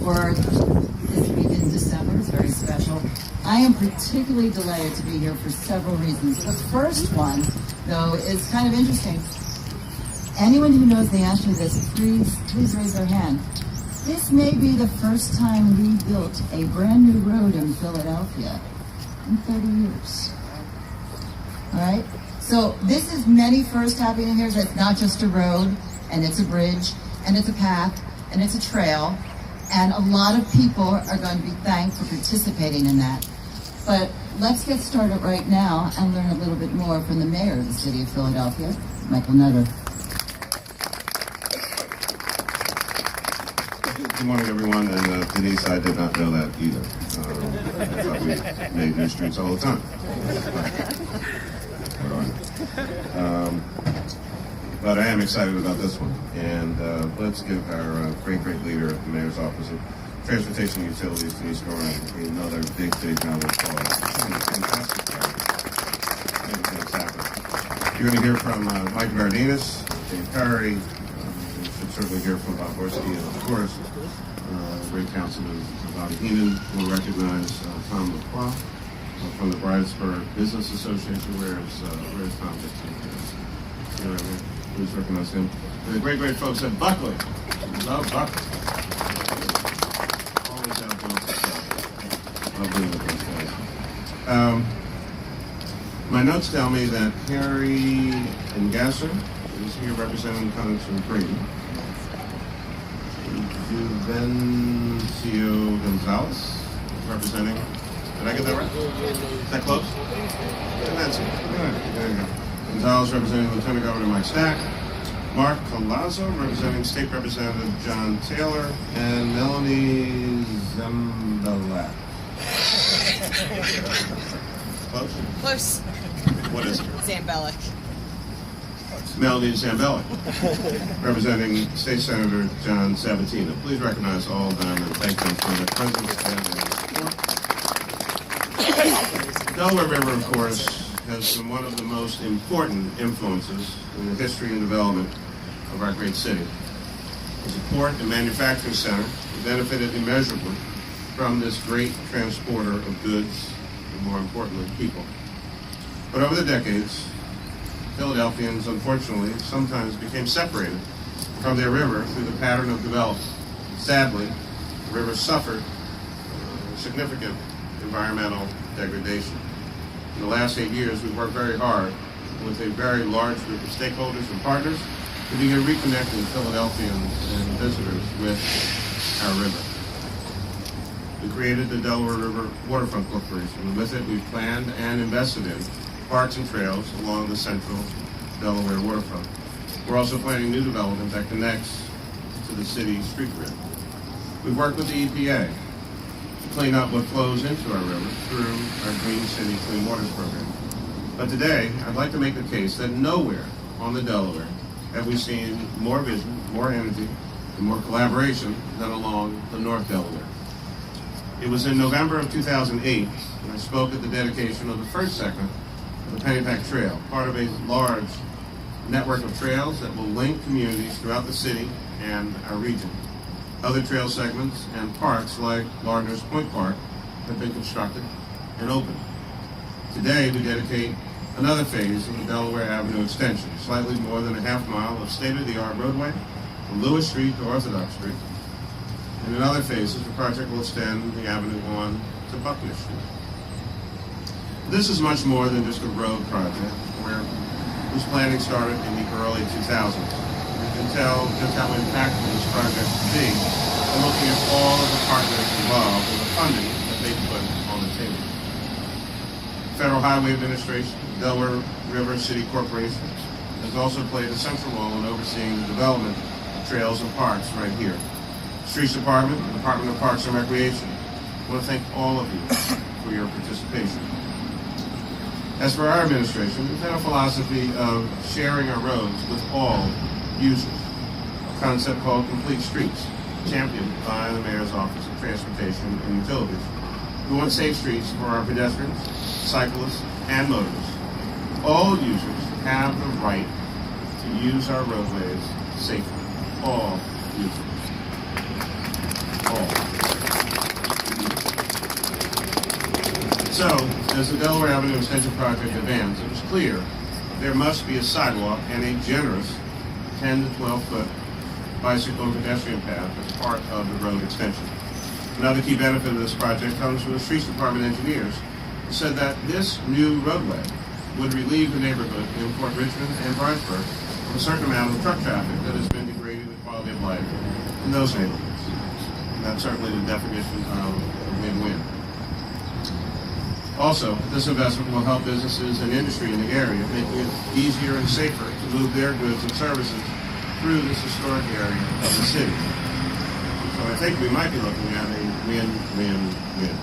for this week in December. It's very special. I am particularly delighted to be here for several reasons. The first one, though, is kind of interesting. Anyone who knows the answer to this, please raise their hand. This may be the first time we built a brand new road in Philadelphia in 30 years. All right? So this is many firsts happening here. It's not just a road, and it's a bridge, and it's a path, and it's a trail, and a lot of people are going to be thanked for participating in that. But let's get started right now and learn a little bit more from the mayor of the city of Philadelphia, Michael Nutter. Good morning, everyone, and Denise, I did not know that either. I thought we made new streets all the time. But I am excited about this one, and let's give our great leader at the mayor's office of Transportation and Utilities, Denise Gorin, another big round of applause. Fantastic job. Making things happen. You're going to hear from Mike Vardanis, Dave Perry. You should certainly hear from Bob Borski, and of course, great councilman Bobby Heenan. We'll recognize Tom LaCroix from the Bridesburg Business Association. Where's Tom Dixon? Please recognize him. And the great folks at Buckley. Love Buckley. Always have those. Love being with those guys. My notes tell me that Harry and Gasser is here representing Connington Green. Juvencio Gonzalez representing. Did I get that right? Is that close? Juvencio. All right, there you go. Gonzalez representing Lieutenant Governor Mike Stack. Mark Palazzo representing State Representative John Taylor. And Melanie Zambelak. Close? Close. What is it? Zambelak. Melanie Zambelak, representing State Senator John Sabatino. Please recognize all of them and thank them for their presence and their support. The Delaware River, of course, has been one of the most important influences in the history and development of our great city. As a port and manufacturing center, we benefited immeasurably from this great transporter of goods and, more importantly, people. But over the decades, Philadelphians, unfortunately, sometimes became separated from their river through the pattern of development. Sadly, the river suffered significant environmental degradation. In the last 8 years, we've worked very hard with a very large group of stakeholders and partners to begin reconnecting Philadelphians and visitors with our river. We created the Delaware River Waterfront Corporation, and with it, we've planned and invested in parks and trails along the central Delaware waterfront. We're also planning new development that connects to the city's street grid. We've worked with the EPA to clean up what flows into our river through our Green City Clean Waters program. But today, I'd like to make the case that nowhere on the Delaware have we seen more vision, more energy, and more collaboration than along the North Delaware. It was in November of 2008 when I spoke at the dedication of the first segment of the Pennypack Trail, part of a large network of trails that will link communities throughout the city and our region. Other trail segments and parks like Lardner's Point Park have been constructed and opened. Today we dedicate another phase of the Delaware Avenue Extension, slightly more than a half mile of state-of-the-art roadway from Lewis Street to Orthodox Street. And in other phases, the project will extend the avenue on to Buckner Street. This is much more than just a road project whose planning started in the early 2000s. You can tell just how impactful this project will be by looking at all of the partners involved and the funding that they put on the table. Federal Highway Administration, Delaware River City Corporation, has also played a central role in overseeing the development of trails and parks right here. Streets Department, the Department of Parks and Recreation, I want to thank all of you for your participation. As for our administration, we've had a philosophy of sharing our roads with all users, a concept called Complete Streets, championed by the Mayor's Office of Transportation and Utilities. We want safe streets for our pedestrians, cyclists, and motorists. All users have the right to use our roadways safely. All users. All. So, as the Delaware Avenue Extension project advanced, it was clear there must be a sidewalk and a generous 10 to 12 foot bicycle and pedestrian path as part of the road extension. Another key benefit of this project comes from the Streets Department engineers, who said that this new roadway would relieve the neighborhood in Port Richmond and Bridesburg of a certain amount of truck traffic that has been degrading the quality of life in those neighborhoods. And that's certainly the definition of a win-win. Also, this investment will help businesses and industry in the area, making it easier and safer to move their goods and services through this historic area of the city. So I think we might be looking at a win-win-win.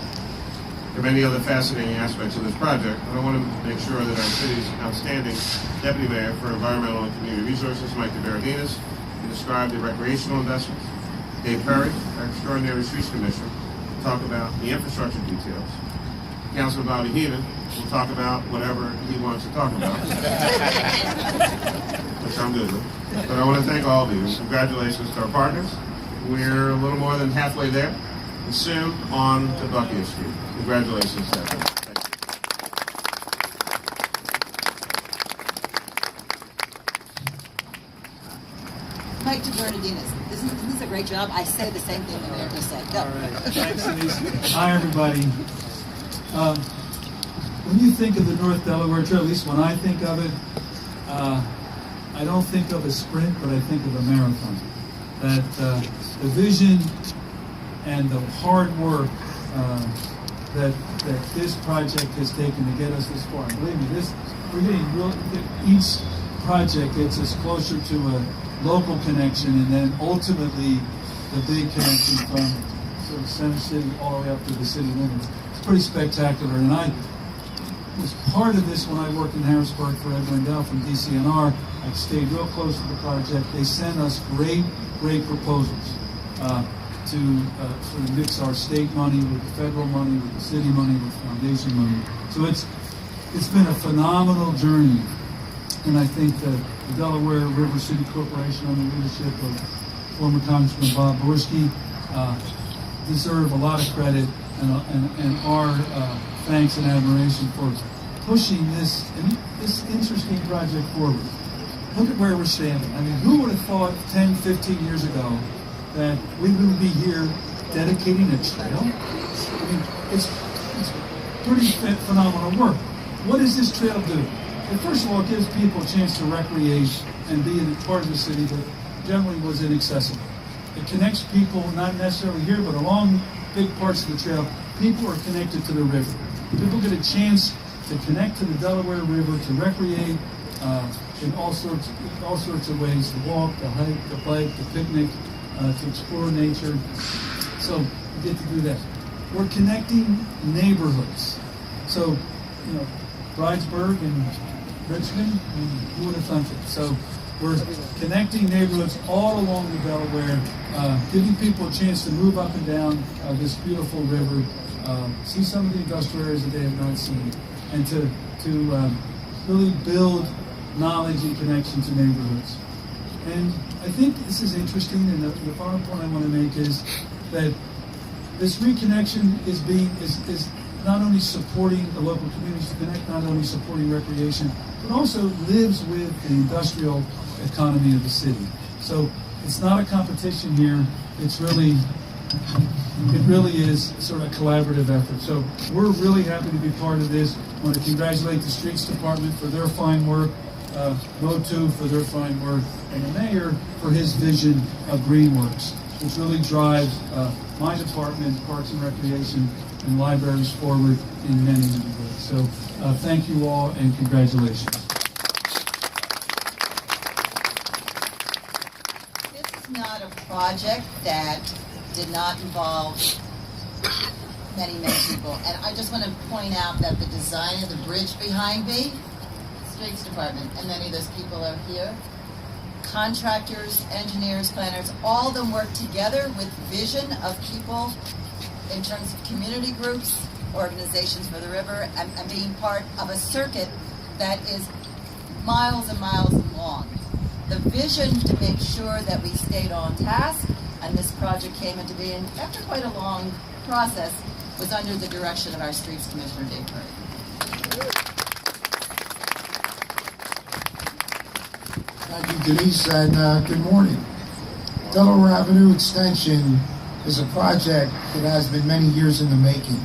There are many other fascinating aspects of this project, but I want to make sure that our city's outstanding Deputy Mayor for Environmental and Community Resources, Mike DeBerardinis, can describe the recreational investments. Dave Perry, our extraordinary Streets Commissioner, will talk about the infrastructure details. Councilor Bobby Heenan will talk about whatever he wants to talk about, which I'm good with. But I want to thank all of you. Congratulations to our partners. We're a little more than halfway there, and soon on to Buckingham Street. Congratulations to everyone. Mike DeBerardinis, isn't this a great job? I say the same thing the mayor just said. Go. All right. Thanks, Denise. Hi, everybody. When you think of the North Delaware Trail, at least when I think of it, I don't think of a sprint, but I think of a marathon. That the vision and the hard work that this project has taken to get us this far. And believe me, we're getting each project gets us closer to a local connection, and then ultimately the big connection from sort of Center City all the way up to the city limits. It's pretty spectacular, and I was part of this when I worked in Harrisburg for Ed Wendell from DCNR. I stayed real close to the project. They sent us great proposals to sort of mix our state money with the federal money, with the city money, with foundation money. So it's been a phenomenal journey, and I think that the Delaware River City Corporation, under the leadership of former Congressman Bob Borski, deserve a lot of credit and our thanks and admiration for pushing this interesting project forward. Look at where we're standing. I mean, who would have thought 10, 15 years ago that we would be here dedicating a trail? I mean, it's pretty phenomenal work. What does this trail do? Well, first of all, it gives people a chance to recreate and be in a part of the city that generally was inaccessible. It connects people, not necessarily here, but along big parts of the trail. People are connected to the river. People get a chance to connect to the Delaware River, to recreate in all sorts of ways, to walk, to hike, to bike, to picnic, to explore nature. So we get to do that. We're connecting neighborhoods. So, Bridesburg and Richmond, who would have thunk it? So we're connecting neighborhoods all along the Delaware, giving people a chance to move up and down this beautiful river, see some of the industrial areas that they have not seen, and to really build knowledge and connection to neighborhoods. And I think this is interesting, and the final point I want to make is that this reconnection is not only supporting the local communities to connect, not only supporting recreation, but also lives with the industrial economy of the city. So it's not a competition here. It really is sort of a collaborative effort. So we're really happy to be part of this. I want to congratulate the Streets Department for their fine work, MO2 for their fine work, and the mayor for his vision of Greenworks, which really drives my department, Parks and Recreation, and libraries forward in many ways. So thank you all and congratulations. This is not a project that did not involve many people. And I just want to point out that the design of the bridge behind me, Streets Department, and many of those people are here. Contractors, engineers, planners, all of them work together with vision of people in terms of community groups, organizations for the river, and being part of a circuit that is miles and miles long. The vision to make sure that we stayed on task, and this project came into being after quite a long process, was under the direction of our Streets Commissioner, Dave Curry. Thank you, Denise, and good morning. Delaware Avenue Extension is a project that has been many years in the making.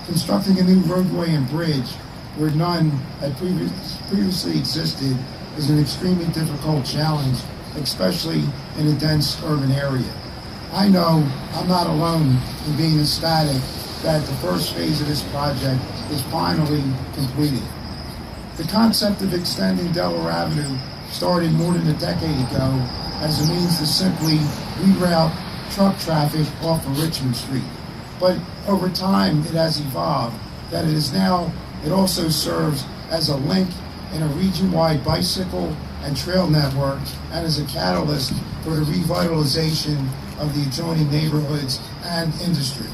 Constructing a new roadway and bridge where none had previously existed is an extremely difficult challenge, especially in a dense urban area. I know I'm not alone in being ecstatic that the first phase of this project is finally completed. The concept of extending Delaware Avenue started more than a decade ago as a means to simply reroute truck traffic off of Richmond Street. But over time, it has evolved that it also serves as a link in a region-wide bicycle and trail network and as a catalyst for the revitalization of the adjoining neighborhoods and industry.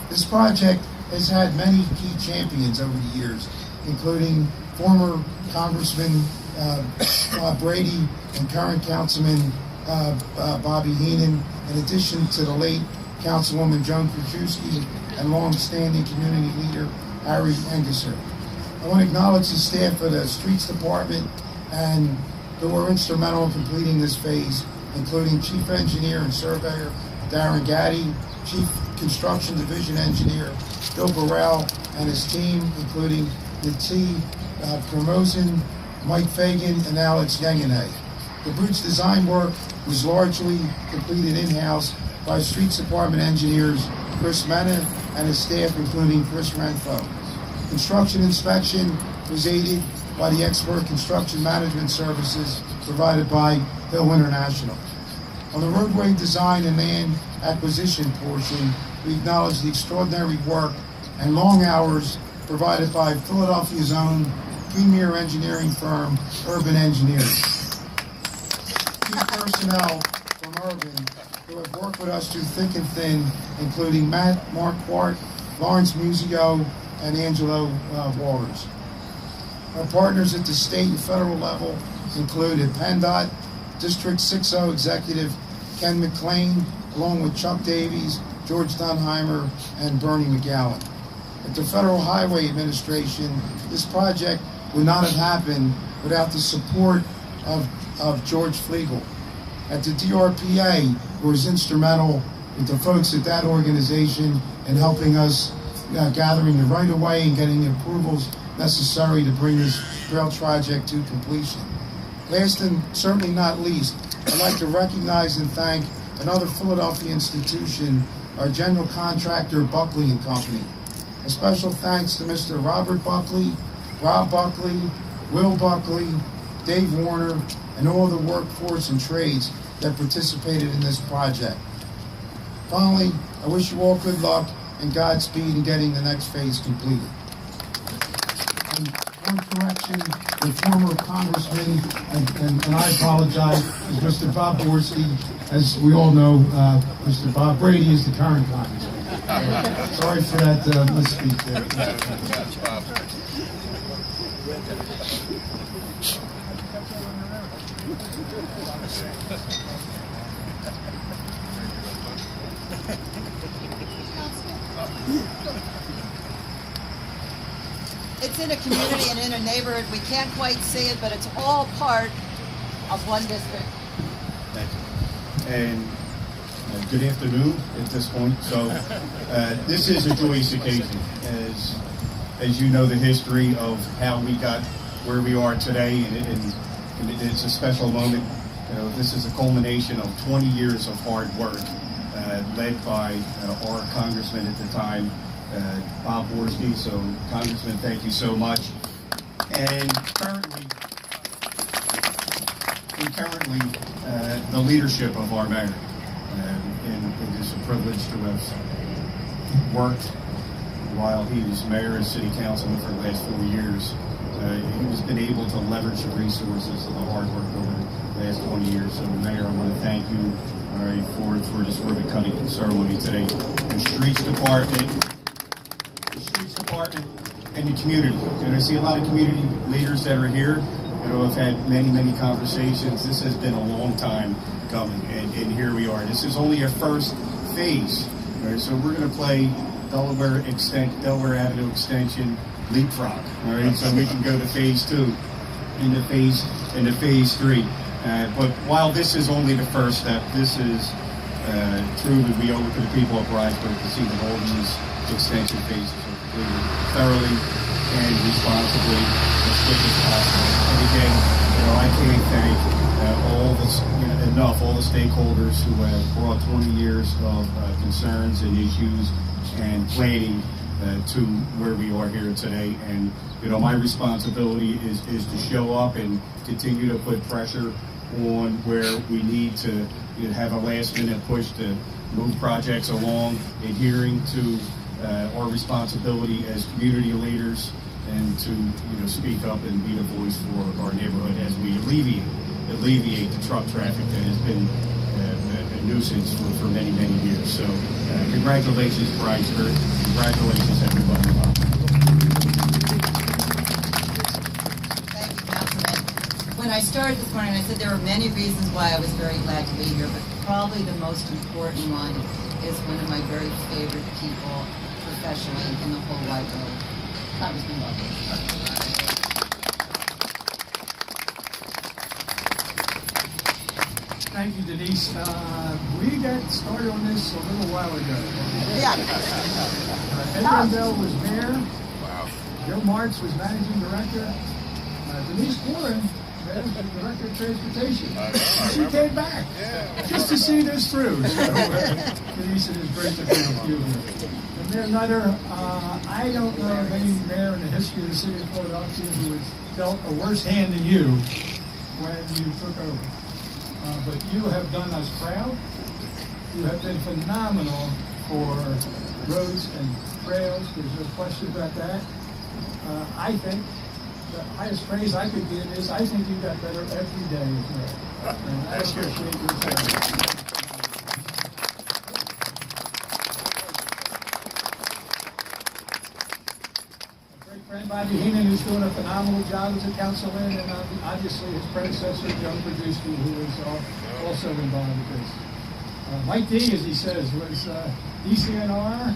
This project has had many key champions over the years, including former Congressman Bob Brady and current Councilman Bobby Heenan, in addition to the late Councilwoman Joan Krajewski and long-standing community leader Harry Engesser. I want to acknowledge the staff of the Streets Department and who were instrumental in completing this phase, including Chief Engineer and Surveyor Darren Gaddy, Chief Construction Division Engineer Bill Burrell and his team, including the Promotion, Mike Fagan, and Alex Yanganay. The bridge design work was largely completed in-house by Streets Department engineers Chris Mena and his staff, including Chris Renfro. Construction inspection was aided by the expert construction management services provided by Hill International. On the roadway design and land acquisition portion, we acknowledge the extraordinary work and long hours provided by Philadelphia's own premier engineering firm, Urban Engineering. Key personnel from Urban who have worked with us through thick and thin, including Matt Marquardt, Lawrence Musio, and Angelo Waters. Our partners at the state and federal level included PennDOT, District 60 Executive Ken McLean, along with Chuck Davies, George Dunheimer, and Bernie McGowan. At the Federal Highway Administration, this project would not have happened without the support of George Flegel. At the DRPA, who was instrumental with the folks at that organization in helping us gathering the right-of-way and getting the approvals necessary to bring this rail project to completion. Last and certainly not least, I'd like to recognize and thank another Philadelphia institution, our general contractor, Buckley & Company. A special thanks to Mr. Robert Buckley, Rob Buckley, Will Buckley, Dave Warner, and all the workforce and trades that participated in this project. Finally, I wish you all good luck and Godspeed in getting the next phase completed. And one correction, the former congressman, and I apologize, is Mr. Bob Borski. As we all know, Mr. Bob Brady is the current congressman. Sorry for that misspeak there. It's in a community and in a neighborhood. We can't quite see it, but it's all part of one district. Thank you. And good afternoon at this point. So this is a joyous occasion. As you know, the history of how we got where we are today, and it's a special moment. You know, this is a culmination of 20 years of hard work led by our congressman at the time, Bob Borski. So, Congressman, thank you so much. And currently, the leadership of our mayor, and it is a privilege to have worked while he was mayor and city councilman for the last 4 years. He has been able to leverage the resources of the hard work over the last 20 years. So, Mayor, I want to thank you for this ribbon-cutting ceremony today. The Streets Department, and the community. And I see a lot of community leaders that are here. I've had many conversations. This has been a long time coming, and here we are. This is only our first phase. Right? So we're going to play Delaware Avenue Extension leapfrog. All right, so we can go to phase 2, into phase 3. But while this is only the first step, this is truly we owe it to the people of Bridesburg to see that all these extension phases are completed thoroughly and responsibly as quick as possible. And again, I can't thank all the stakeholders who have brought 20 years of concerns and issues and planning to where we are here today. And my responsibility is to show up and continue to put pressure on where we need to have a last-minute push to move projects along, adhering to our responsibility as community leaders, and to speak up and be the voice for our neighborhood as we alleviate the truck traffic that has been a nuisance for many, many years. So congratulations, Bridesburg. Congratulations, everybody. Thank you, Councilman. When I started this morning, I said there were many reasons why I was very glad to be here, but probably the most important one is one of my very favorite people professionally in the whole wide world, Congressman Lovelace. Thank you, Denise. We got started on this a little while ago. Yeah. Ed Rendell was mayor. Joe Martz was managing director. Denise Warren, managing director of transportation. She came back just to see this through. So, Denise, it is great to be with you. And Mayor Nutter, I don't know of any mayor in the history of the city of Philadelphia who has dealt a worse hand than you when you took over. But you have done us proud. You have been phenomenal for roads and trails. There's no question about that. I think the highest praise I could give is I think you got better every day as mayor. And I appreciate your time. Bobby Heenan, who's doing a phenomenal job as a councilman, and obviously his predecessor, Joe Produsky, who was also involved with this. Mike D, as he says, was DCNR,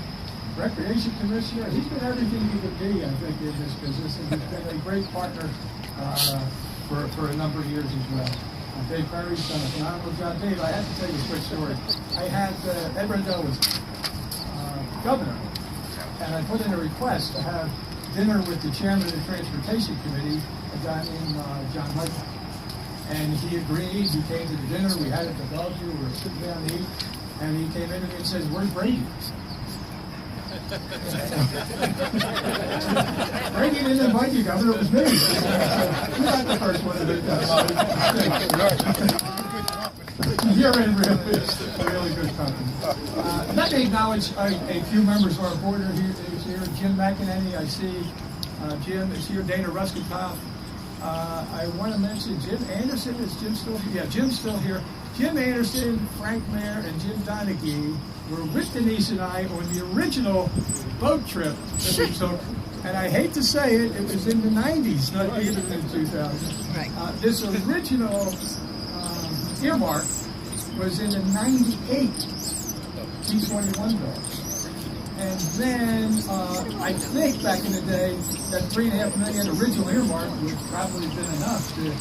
Recreation Commissioner. He's been everything he could be, I think, in this business, and he's been a great partner for a number of years as well. Dave Perry's done a phenomenal job. Dave, I have to tell you a quick story. I had Ed Rendell was governor, and I put in a request to have dinner with the chairman of the Transportation Committee, a guy named John Michael. And he agreed. He came to the dinner. We had it at the Bellevue. We were sitting down to eat. And he came in to me and says, "Where's Brady?" Brady didn't invite you, Governor. It was me. You're not the first one to do that. You're in really good company. Let me acknowledge a few members of our board here. Jim McEnany, I see Jim is here. Dana Ruskikoff. I want to mention Jim Anderson. Is Jim still here? Yeah, Jim's still here. Jim Anderson, Frank Mayer, and Jim Donaghy were with Denise and I on the original boat trip that we took. And I hate to say it, it was in the 90s, not even in 2000. Right. This original earmark was in the 98 T21 bill. And then I think back in the day that $3.5 million original earmark would probably have been enough to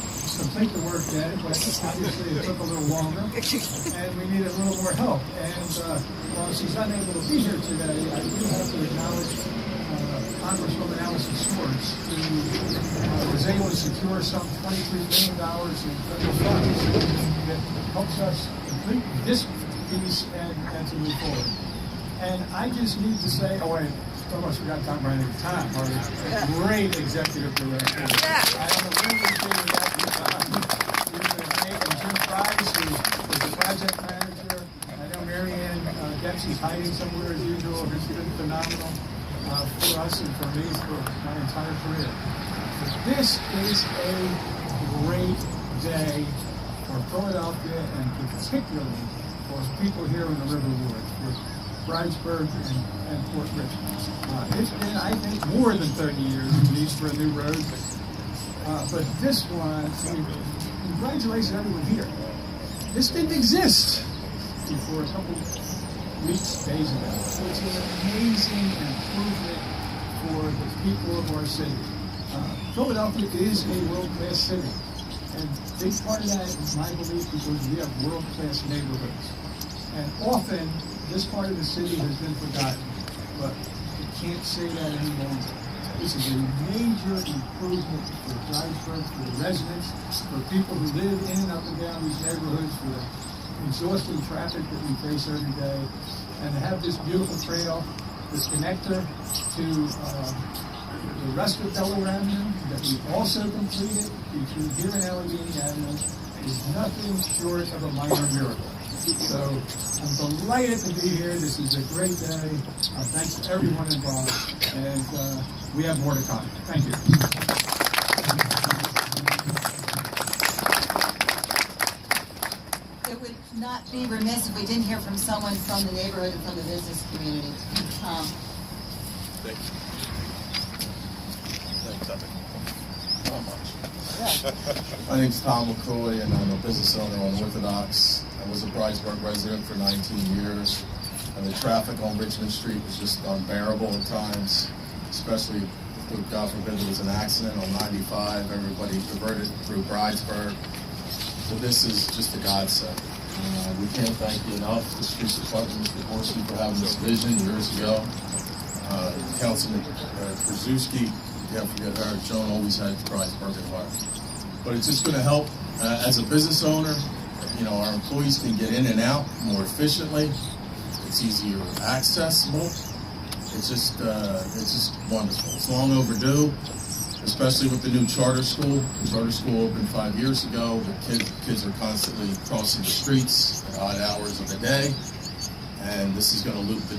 complete the work yet, but obviously it took a little longer, and we needed a little more help. And while she's unable to be here today, I do have to acknowledge Congresswoman Allison Swartz, who was able to secure some $23 million in federal funds that helps us complete this piece and to move forward. And I just need to say, I almost forgot to talk about it at the time. Our great executive director. I don't know when we came to that. Jim Price, who was the project manager. I know Marianne Dempsey's hiding somewhere as usual. Has been phenomenal for us and for me for my entire career. This is a great day for Philadelphia and particularly for people here in the River Ward. Bridesburg and Port Richmond. It's been, I think, more than 30 years at least for a new road. But this one, congratulations to everyone here. This didn't exist before a couple weeks, days ago. So it's an amazing improvement for the people of our city. Philadelphia is a world-class city. And a big part of that is my belief because we have world-class neighborhoods. And often, this part of the city has been forgotten, but you can't say that any longer. This is a major improvement for Bridesburg, for the residents, for people who live in and up and down these neighborhoods, for the exhausting traffic that we face every day. And to have this beautiful trail, this connector to the rest of Delaware Avenue that we also completed between here and Allegheny Avenue is nothing short of a minor miracle. So I'm delighted to be here. This is a great day. Thanks to everyone involved. And we have more to come. Thank you. It would not be remiss if we didn't hear from someone from the neighborhood and from the business community. My name's Tom McCoy, and I'm a business owner on Orthodox. I was a Bridesburg resident for 19 years, and the traffic on Richmond Street was just unbearable at times, especially if, God forbid, there was an accident on 95. Everybody diverted through Bridesburg. So this is just a godsend. We can't thank you enough, the Streets Department, Mr. Horsey, for having this vision years ago. Councilman Krasuski, you can't forget her. Joan always had Bridesburg at heart. But it's just going to help as a business owner. You know, our employees can get in and out more efficiently. It's easier accessible. It's just wonderful. It's long overdue, especially with the new charter school. The charter school opened 5 years ago. The kids are constantly crossing the streets at odd hours of the day. And this is going to loop the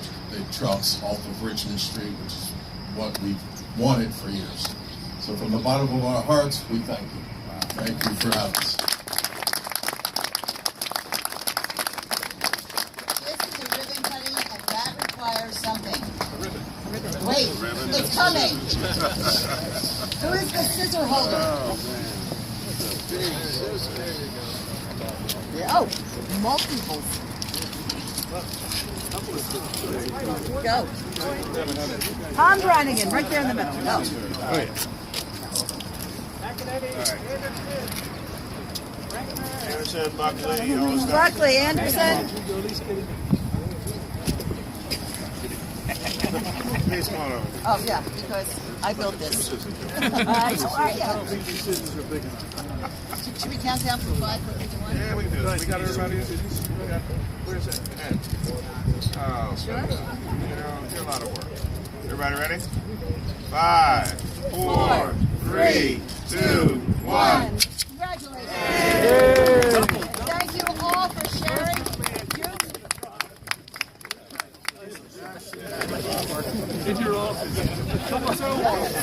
trucks off of Richmond Street, which is what we've wanted for years. So from the bottom of our hearts, we thank you. Thank you for having us. This is a ribbon cutting, and that requires something. Wait, it's coming. Who is the scissor holder? Oh, multiples. Go. Tom Brannigan, right there in the middle. Go. Oh, yeah. Anderson, Buckley, Anderson. Please come on over. Oh, yeah, because I built this. How are you? Should we count down from 5, 4, 3, 2, 1? Yeah, we can do this. We got everybody in. Where's it? Oh, sure. You know, it's a lot of work. Everybody ready? 5, 4, 3, 2, 1. Congratulations. Thank you all for sharing. In your office. Come on,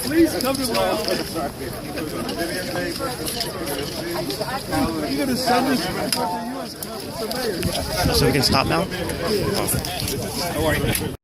please come to my office. You're going to send this to the U.S. Conference of Mayors. So we can stop now? How are you?